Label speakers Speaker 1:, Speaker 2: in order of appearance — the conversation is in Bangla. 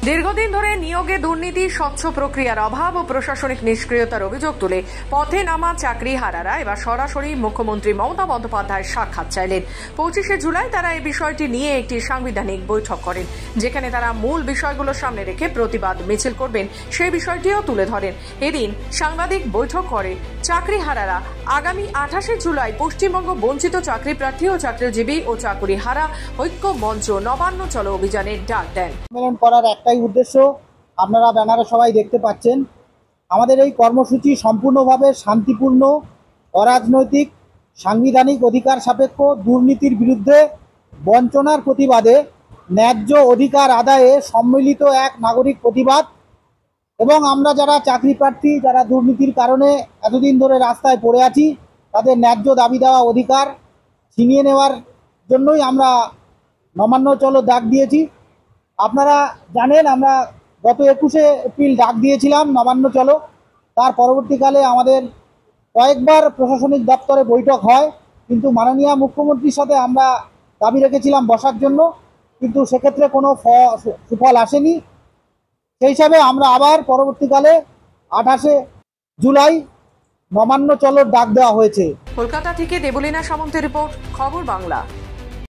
Speaker 1: দীর্ঘদিন ধরে নিয়োগে দুর্নীতি, স্বচ্ছ প্রক্রিয়ার অভাব ও প্রশাসনিক নিষ্ক্রিয়তার অভিযোগ তুলে পথে নামা চাকরিহারারা এবার সরাসরি মুখ্যমন্ত্রী মমতা বন্দ্যোপাধ্যায়ের সাক্ষাৎ চাইলেন। 25শে জুলাই তারা এই বিষয়টি নিয়ে একটি সাংবিধানিক বৈঠক করেন, যেখানে তারা মূল বিষয়গুলো সামনে রেখে প্রতিবাদ মিছিল করবেন সেই বিষয়টিও তুলে ধরেন। এদিন সাংবাদিক বৈঠক করে চাকরিহারারা আগামী 28শে জুলাই পশ্চিমবঙ্গ বঞ্চিত চাকরি প্রার্থী ও চাকরিজীবী ও চাকুরিহারা ঐক্য মঞ্চ নবান্ন চলো অভিযানের ডাক দেন।
Speaker 2: করার একটাই উদ্দেশ্য, আপনারা ব্যানারে সবাই দেখতে পাচ্ছেন, আমাদের এই কর্মসূচি সম্পূর্ণভাবে শান্তিপূর্ণ, অরাজনৈতিক, সাংবিধানিক অধিকার সাপেক্ষ, দুর্নীতির বিরুদ্ধে, বঞ্চনার প্রতিবাদে, ন্যায্য অধিকার আদায়ে সম্মিলিত এক নাগরিক প্রতিবাদ। এবং আমরা যারা চাকরি প্রার্থী, যারা দুর্নীতির কারণে এতদিন ধরে রাস্তায় পড়ে আছি, তাদের ন্যায্য দাবি দেওয়া অধিকার ছিনিয়ে নেওয়ার জন্যই আমরা নবান্ন চলো ডাক দিয়েছি। আপনারা জানেন, আমরা গত 21শে এপ্রিল ডাক দিয়েছিলাম নবান্ন চলো। তার পরবর্তীকালে আমাদের কয়েকবার প্রশাসনিক দপ্তরে বৈঠক হয়, কিন্তু মাননীয় মুখ্যমন্ত্রীর সাথে আমরা দাবি রেখেছিলাম বসার জন্য, কিন্তু সেক্ষেত্রে কোনো সুফল আসেনি। সেই হিসাবে আমরা আবার পরবর্তীকালে 28শে জুলাই নবান্ন চলোর ডাক দেওয়া হয়েছে।
Speaker 1: কলকাতা থেকে দেবলীনা সামন্তের রিপোর্ট, খবর বাংলা।